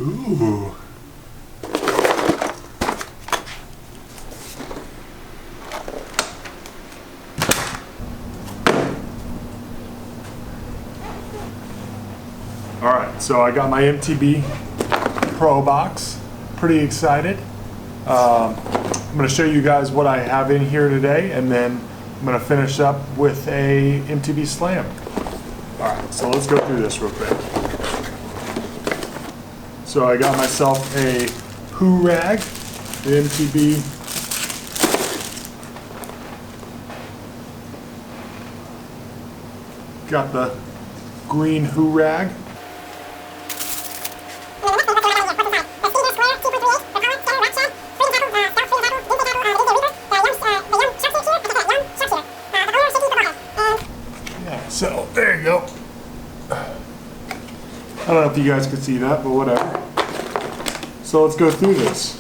Ooh. All right, so I got my MTB Pro box. Pretty excited. I'm going to show you guys what I have in here today, and then I'm going to finish up with a MTB Slam. All right, so let's go through this real quick. So I got myself a Hoo Rag, the MTB got the green Hoo Rag. So there you go. I don't know if you guys could see that, but whatever. So let's go through this.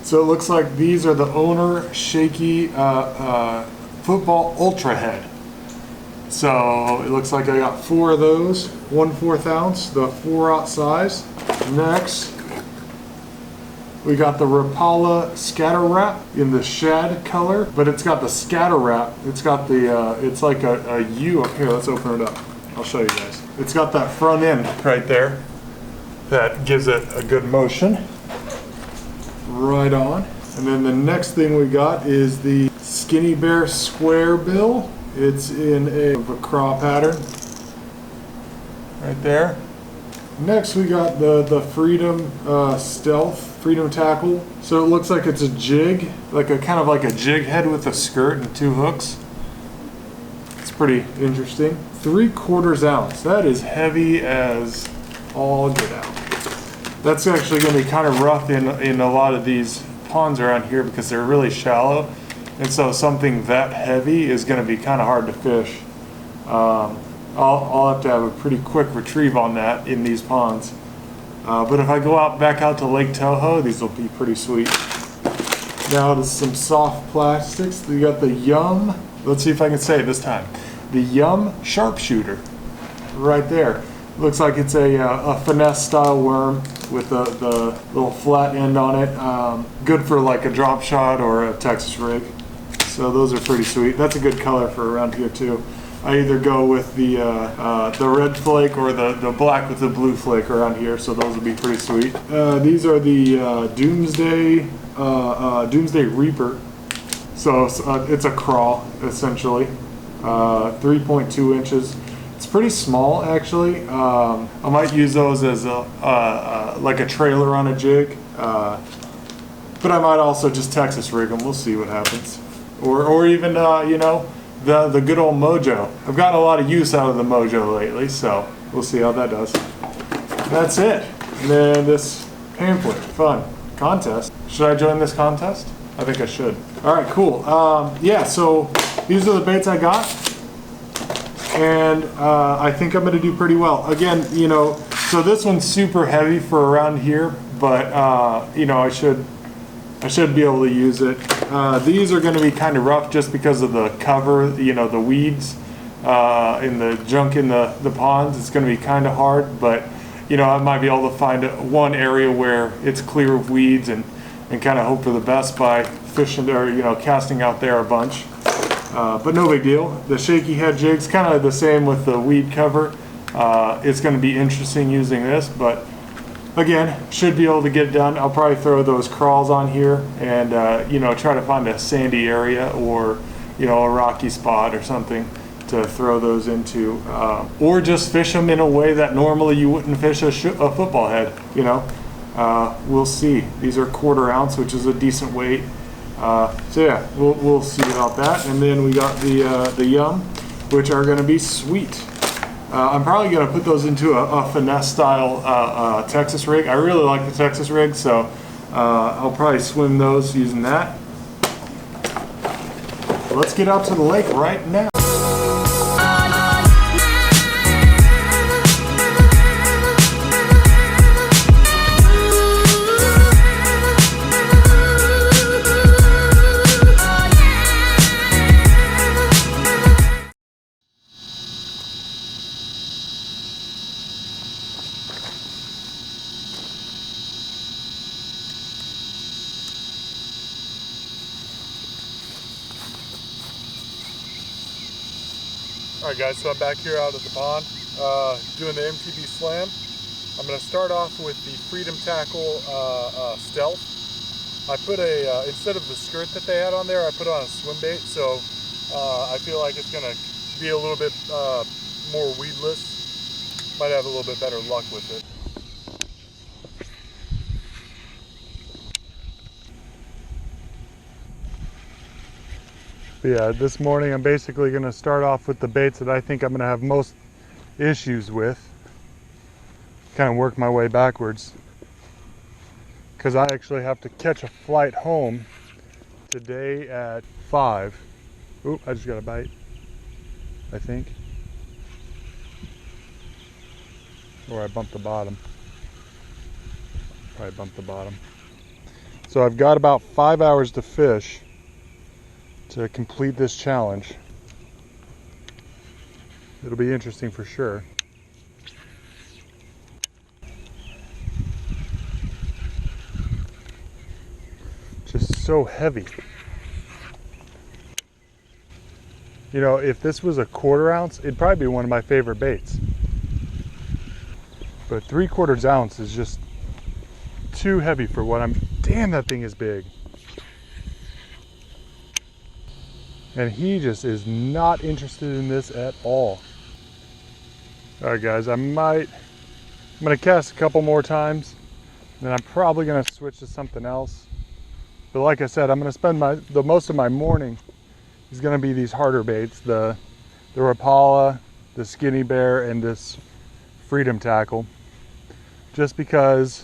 So it looks like these are the owner Shaky football ultra head. So it looks like I got 4 of those, 1/4 ounce, the 4/0 size. Next, we got the Rapala scatter wrap in the Shad color, but it's got the scatter wrap. It's got the, it's like a U up here. Let's open it up. I'll show you guys. It's got that front end right there that gives it a good motion. Right on. And then the next thing we got is the SkinnyBear square bill. It's in a craw pattern. Right there. Next we got the Freedom Stealth Freedom Tackle. So it looks like it's a jig, like a kind of like a jig head with a skirt and 2 hooks. It's pretty interesting. 3/4 ounce. That is heavy as all get out. That's actually going to be kind of rough in a lot of these ponds around here because they're really shallow, and so something that heavy is going to be kind of hard to fish. I'll have to have a pretty quick retrieve on that in these ponds. But if I go back out to Lake Tahoe, these will be pretty sweet. Now to some soft plastics. We got the Yum. Let's see if I can say it this time. The Yum Sharpshooter, right there. Looks like it's a finesse style worm with the little flat end on it. Good for like a drop shot or a Texas rig. So those are pretty sweet. That's a good color for around here too. I either go with the red flake or the black with the blue flake around here, so those will be pretty sweet. These are the Doomsday Reaper. So it's a crawl essentially, 3.2 inches. It's pretty small actually. I might use those as like a trailer on a jig, but I might also just Texas rig them. We'll see what happens, or even you know, the good old Mojo. I've gotten a lot of use out of the Mojo lately, so we'll see how that does. That's it. And then this pamphlet, fun contest. Should I join this contest? I think I should. All right, cool. Yeah, so these are the baits I got, and I think I'm going to do pretty well. Again, you know, so this one's super heavy for around here, but you know, I should be able to use it. These are going to be kind of rough just because of the cover, you know, the weeds and the junk in the ponds. It's going to be kind of hard, but you know, I might be able to find one area where it's clear of weeds and kind of hope for the best by fishing or, you know, casting out there a bunch. But no big deal. The Shaky head jig's kind of the same with the weed cover. It's going to be interesting using this, but again, should be able to get it done. I'll probably throw those crawls on here and you know, try to find a sandy area or, you know, a rocky spot or something to throw those into, or just fish them in a way that normally you wouldn't fish a football head, you know. We'll see. These are 1/4 ounce, which is a decent weight. So yeah, we'll see about that. And then we got the Yum, which are going to be sweet. I'm probably going to put those into a finesse style Texas rig. I really like the Texas rig, so I'll probably swim those using that. Let's get out to the lake right now. Alright guys, so I'm back here out at the pond doing the MTB Slam. I'm going to start off with the Freedom Tackle Stealth. I put a, instead of the skirt that they had on there, I put on a swim bait, so I feel like it's going to be a little bit more weedless. Might have a little bit better luck with it. But yeah, this morning I'm basically going to start off with the baits that I think I'm going to have most issues with. Kind of work my way backwards. Because I actually have to catch a flight home today at 5. Oop, I just got a bite, I think. Or I bumped the bottom. Probably bumped the bottom. So I've got about 5 hours to fish to complete this challenge. It'll be interesting for sure. Just so heavy. You know, if this was a 1/4 ounce, it'd probably be one of my favorite baits. But 3/4 ounce is just too heavy for what I'm. Damn, that thing is big. And he just is not interested in this at all. All right, guys, I'm gonna cast a couple more times, then I'm probably gonna switch to something else. But like I said, I'm gonna spend the most of my morning is gonna be these harder baits, the Rapala, the SkinnyBear, and this Freedom Tackle. Just because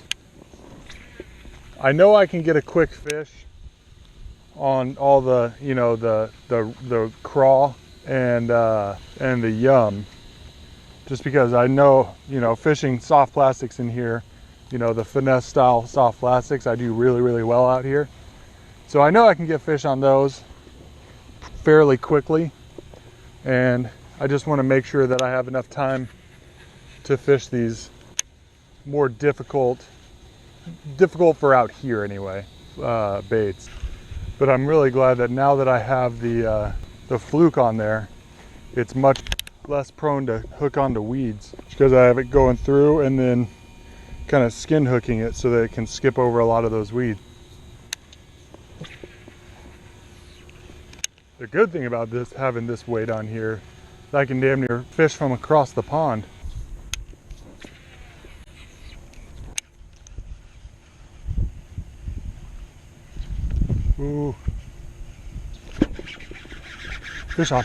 I know I can get a quick fish on all the, you know, the craw and the yum, just because I know, you know, fishing soft plastics in here, you know, the finesse style soft plastics, I do really well out here. So I know I can get fish on those fairly quickly, and I just want to make sure that I have enough time to fish these more difficult for out here anyway, baits. But I'm really glad that now that I have the fluke on there, it's much less prone to hook onto weeds, because I have it going through and then kind of skin hooking it so that it can skip over a lot of those weeds. The good thing about this, having this weight on here, is I can damn near fish from across the pond. Ooh. Fish on.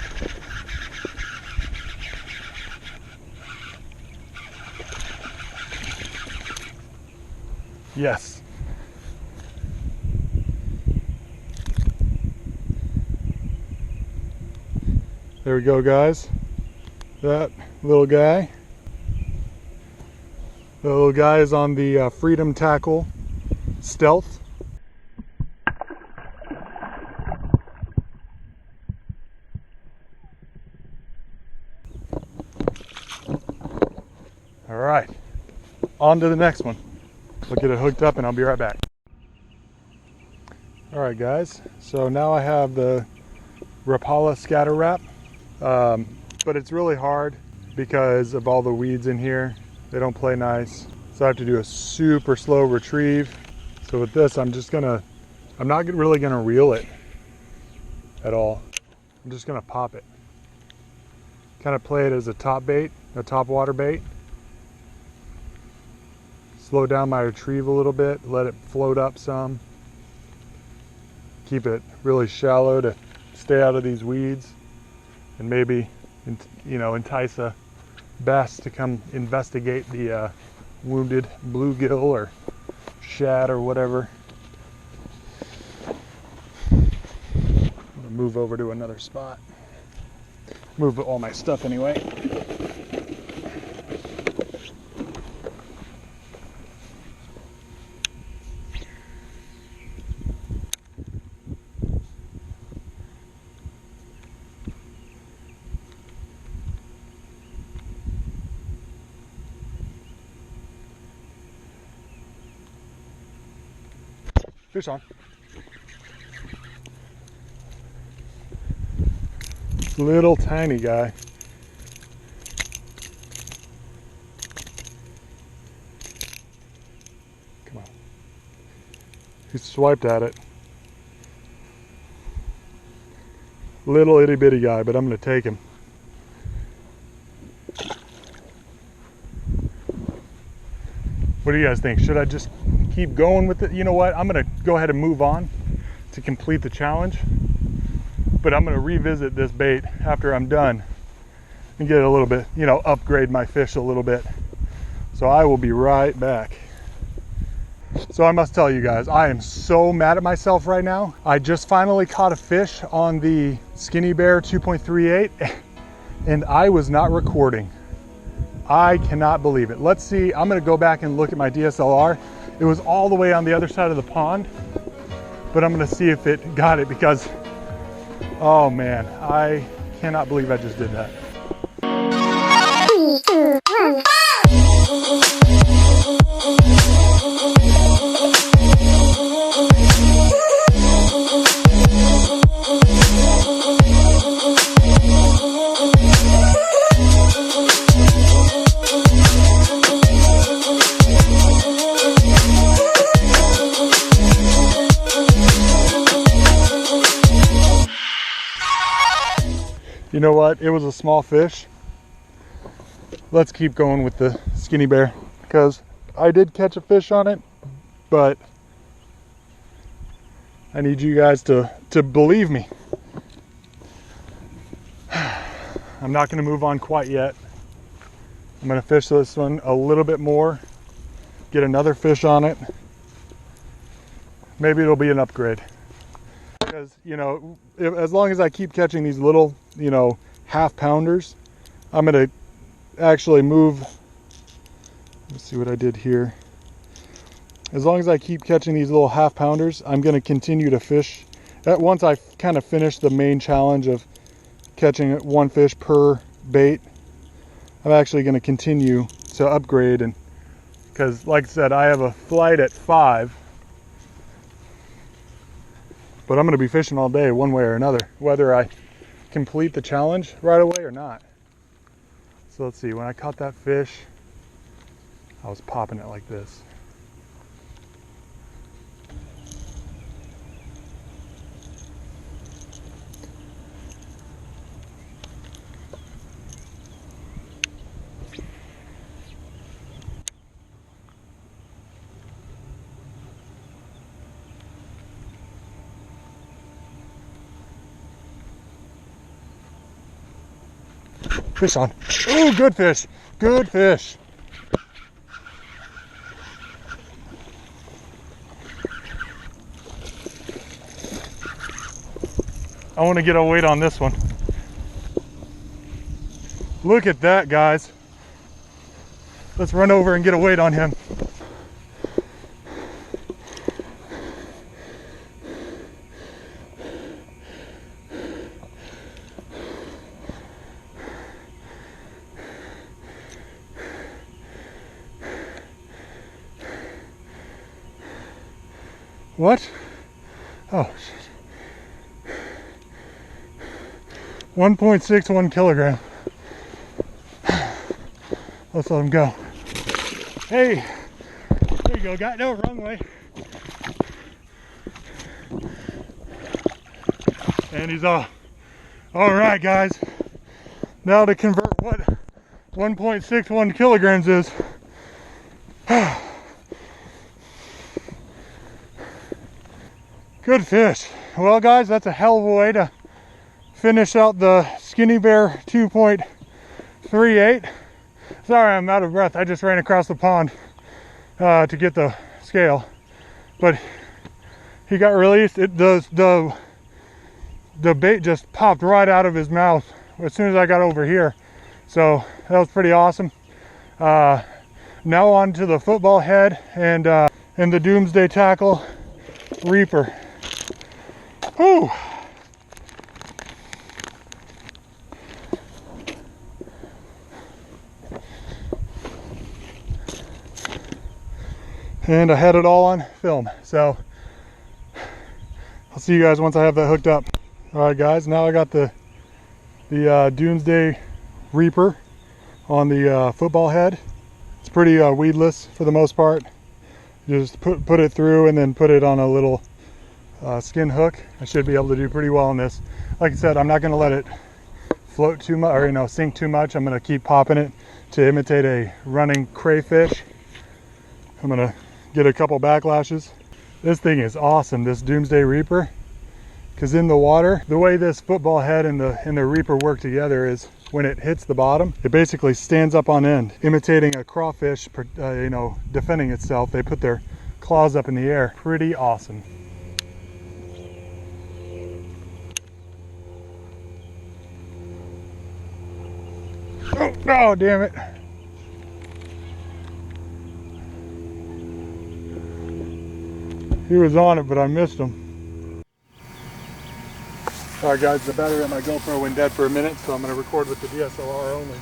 Yes. There we go, guys. That little guy. The little guy is on the Freedom Tackle Stealth. All right, on to the next one. I'll get it hooked up and I'll be right back. All right, guys, so now I have the Rapala scatter wrap, but it's really hard because of all the weeds in here. They don't play nice, so I have to do a super slow retrieve. So with this, I'm not really gonna reel it at all. I'm just gonna pop it. Kind of play it as a top bait, a top water bait. Slow down my retrieve a little bit, let it float up some. Keep it really shallow to stay out of these weeds, and maybe, you know, entice a bass to come investigate the wounded bluegill or shad or whatever. I'm gonna move over to another spot. Move all my stuff anyway. Fish on. Little tiny guy. He swiped at it. Little itty bitty guy, but I'm gonna take him. What do you guys think? Should I just keep going with it? You know what? I'm gonna go ahead and move on to complete the challenge, but I'm gonna revisit this bait after I'm done and get a little bit, you know, upgrade my fish a little bit. So I will be right back. So I must tell you guys, I am so mad at myself right now. I just finally caught a fish on the SkinnyBear 2.38 and I was not recording. I cannot believe it. Let's see, I'm gonna go back and look at my DSLR. It was all the way on the other side of the pond, but I'm gonna see if it got it because, oh man, I cannot believe I just did that. You know what? It was a small fish. Let's keep going with the SkinnyBear because I did catch a fish on it, but I need you guys to believe me. I'm not going to move on quite yet. I'm going to fish this one a little bit more, get another fish on it. Maybe it'll be an upgrade. Because, you know, as long as I keep catching these little, you know, half pounders, I'm going to actually move. Let's see what I did here. As long as I keep catching these little half pounders, I'm going to continue to fish. Once I kind of finish the main challenge of catching one fish per bait, I'm actually going to continue to upgrade. And because, like I said, I have a flight at 5. But I'm going to be fishing all day one way or another, whether I complete the challenge right away or not. So let's see, when I caught that fish, I was popping it like this. Fish on. Oh, good fish. Good fish. I want to get a weight on this one. Look at that, guys. Let's run over and get a weight on him. What? Oh, shit. 1.61 kilogram. Let's let him go. Hey, there you go, guy. No, wrong way. And he's off. All right, guys. Now to convert what 1.61 kilograms is. Good fish. Well, guys, that's a hell of a way to finish out the SkinnyBear 2.38. Sorry, I'm out of breath. I just ran across the pond to get the scale, but he got released. The bait just popped right out of his mouth as soon as I got over here. So that was pretty awesome. Now on to the football head and the Doomsday tackle Reaper. Whew. And I had it all on film, so I'll see you guys once I have that hooked up. All right, guys, now I got the Doomsday Reaper on the football head. It's pretty weedless for the most part. Just put it through and then put it on a little skin hook. I should be able to do pretty well on this. Like I said, I'm not going to let it float too much, or sink too much. I'm going to keep popping it to imitate a running crayfish. I'm going to get a couple backlashes. This thing is awesome, this Doomsday Reaper, because in the water, the way this football head and the Reaper work together is when it hits the bottom, it basically stands up on end, imitating a crawfish, defending itself. They put their claws up in the air. Pretty awesome. Oh, damn it. He was on it, but I missed him. Alright guys, the battery on my GoPro went dead for a minute, so I'm going to record with the DSLR only.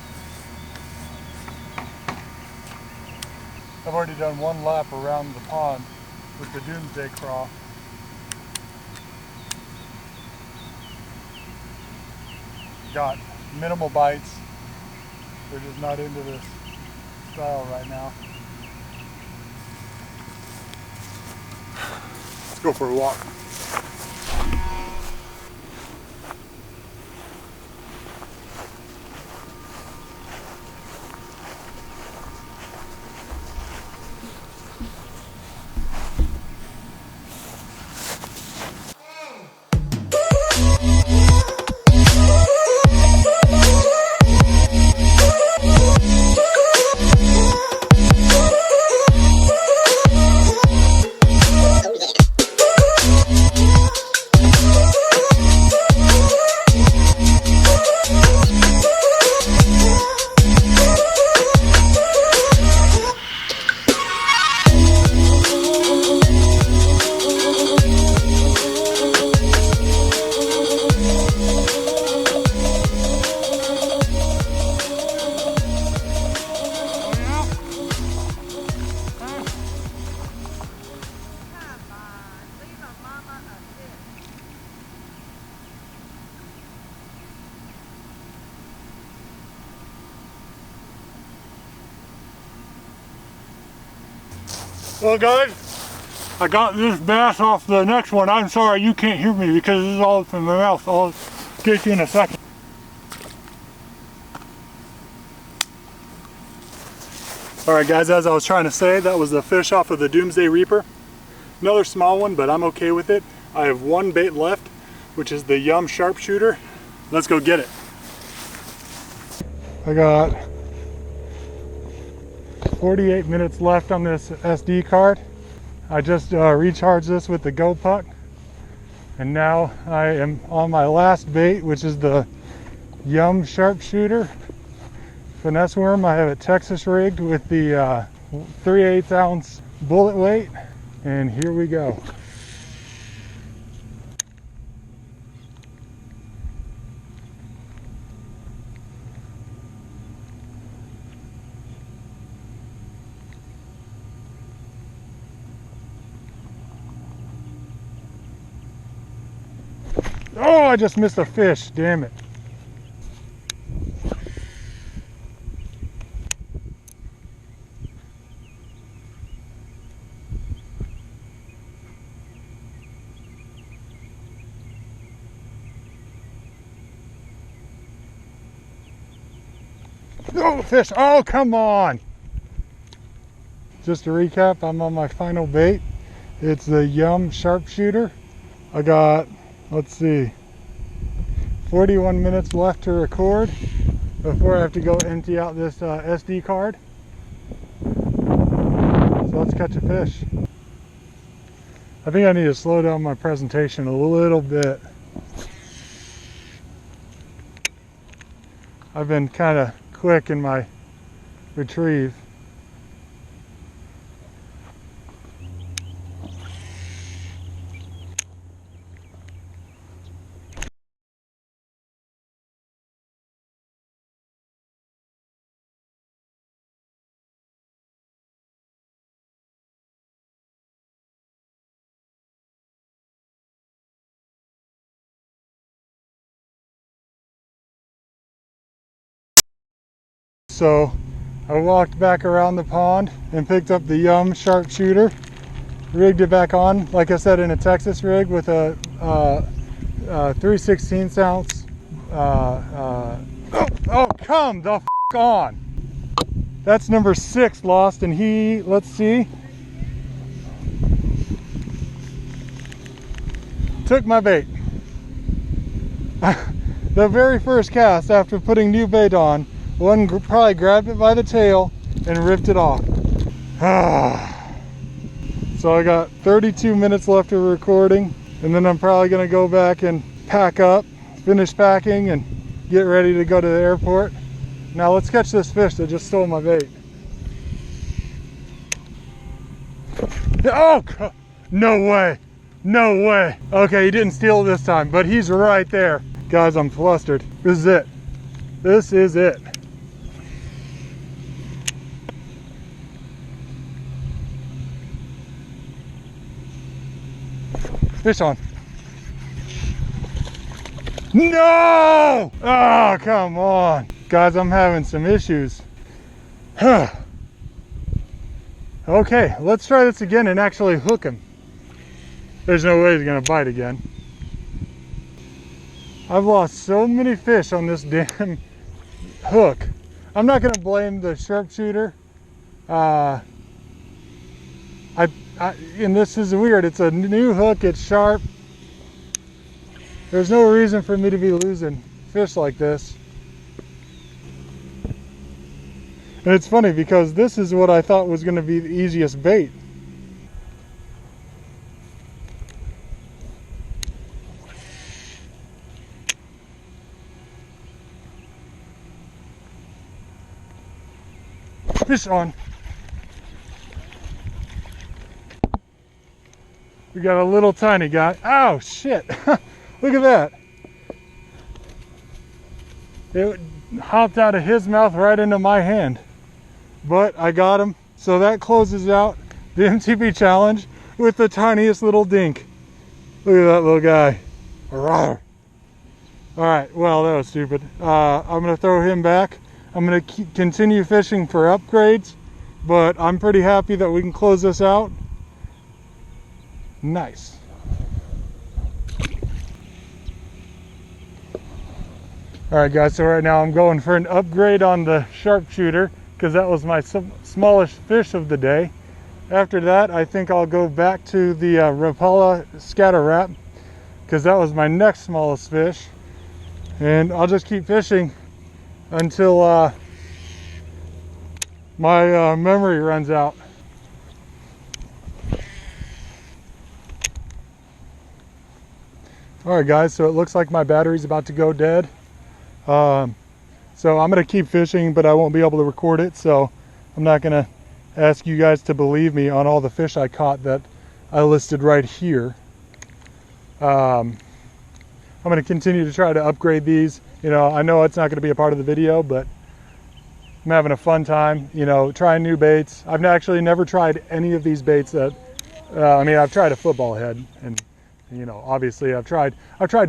I've already done one lap around the pond with the Doomsday craw. Got minimal bites. They're just not into this style right now. Let's go for a walk. Well guys, I got this bass off the next one. I'm sorry you can't hear me because this is all from my mouth. I'll get to you in a second. Alright guys, as I was trying to say, that was the fish off of the Doomsday Reaper. Another small one, but I'm okay with it. I have one bait left, which is the Yum Sharpshooter. Let's go get it. I got 48 minutes left on this SD card. I just recharged this with the Go Puck, and now I am on my last bait, which is the Yum Sharpshooter finesse worm. I have it Texas rigged with the 3/8 ounce bullet weight, and here we go. Oh, I just missed a fish, damn it. Oh, fish, oh, come on. Just to recap, I'm on my final bait. It's the Yum Sharpshooter. I got, let's see, 41 minutes left to record before I have to go empty out this SD card. So let's catch a fish. I think I need to slow down my presentation a little bit. I've been kind of quick in my retrieve. So I walked back around the pond and picked up the Yum Sharpshooter. rigged it back on, like I said, in a Texas rig with a 3/16 ounce. Oh, come the f on. That's number 6 lost, and he, let's see, took my bait. The very first cast after putting new bait on, one probably grabbed it by the tail and ripped it off. So I got 32 minutes left of recording, and then I'm probably gonna go back and pack up, finish packing, and get ready to go to the airport. Now let's catch this fish that just stole my bait. Oh, no way. No way. Okay, he didn't steal it this time, but he's right there. Guys, I'm flustered. This is it. This is it. Fish on. No! Oh, come on. Guys, I'm having some issues. Okay, let's try this again and actually hook him. There's no way he's gonna bite again. I've lost so many fish on this damn hook. I'm not gonna blame the sharpshooter. And this is weird. It's a new hook, it's sharp. There's no reason for me to be losing fish like this. And it's funny because this is what I thought was gonna be the easiest bait. Fish on. We got a little tiny guy. Oh shit. Look at that. It hopped out of his mouth right into my hand. But I got him. So that closes out the MTB challenge with the tiniest little dink. Look at that little guy. All right, well, that was stupid. I'm gonna throw him back. I'm gonna continue fishing for upgrades, but I'm pretty happy that we can close this out. Nice. All right, guys, so right now I'm going for an upgrade on the sharpshooter because that was my smallest fish of the day. After that, I think I'll go back to the Rapala scatter wrap because that was my next smallest fish. And I'll just keep fishing until my memory runs out. All right, guys, so it looks like my battery's about to go dead. So I'm gonna keep fishing, but I won't be able to record it, so I'm not gonna ask you guys to believe me on all the fish I caught that I listed right here. I'm gonna continue to try to upgrade these. You know, I know it's not gonna be a part of the video, but I'm having a fun time, you know, trying new baits. I've actually never tried any of these baits that, I mean, I've tried a football head, and you know, obviously I've tried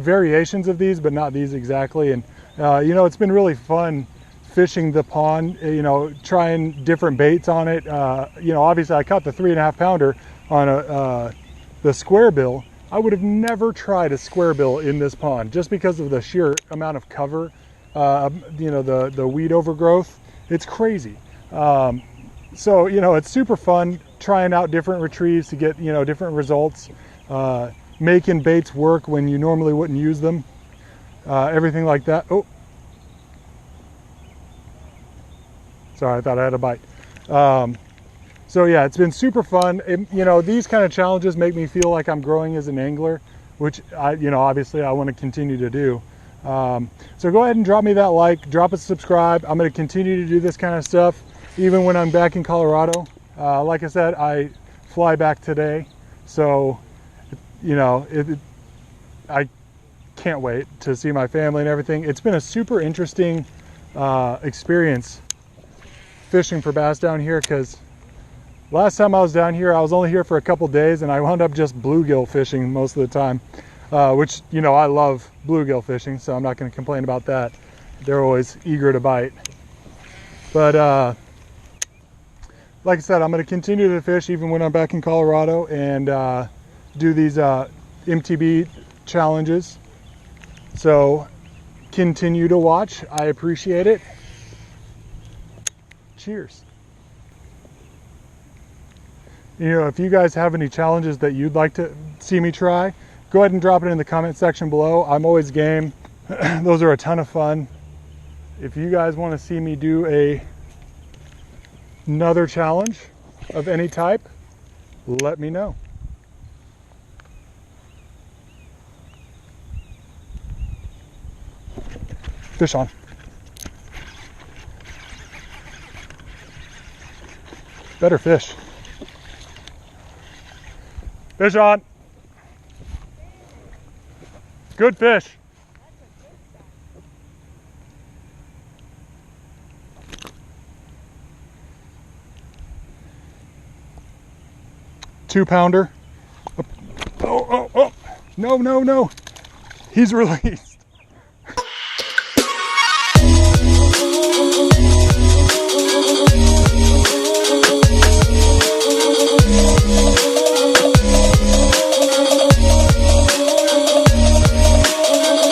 variations of these, but not these exactly. And you know, it's been really fun fishing the pond, you know, trying different baits on it. You know, obviously I caught the 3.5 pounder on the square bill. I would have never tried a square bill in this pond just because of the sheer amount of cover, you know, the weed overgrowth. It's crazy. So, you know, it's super fun trying out different retrieves to get, you know, different results. Making baits work when you normally wouldn't use them, everything like that. Oh, sorry, I thought I had a bite. So yeah, it's been super fun. You know, these kind of challenges make me feel like I'm growing as an angler, which you know, obviously I want to continue to do. So go ahead and drop me that like, drop a subscribe. I'm going to continue to do this kind of stuff even when I'm back in Colorado. Like I said, I fly back today, so you know, I can't wait to see my family and everything. It's been a super interesting experience fishing for bass down here, because last time I was down here, I was only here for a couple days, and I wound up just bluegill fishing most of the time, which, you know, I love bluegill fishing, so I'm not going to complain about that. They're always eager to bite. But like I said, I'm going to continue to fish even when I'm back in Colorado and do these MTB challenges. So continue to watch. I appreciate it. Cheers. You know, if you guys have any challenges that you'd like to see me try, go ahead and drop it in the comment section below. I'm always game. Those are a ton of fun. If you guys want to see me do another challenge of any type, let me know. Fish on. Better fish. Fish on. Good fish. 2-pounder. Oh, no. He's released.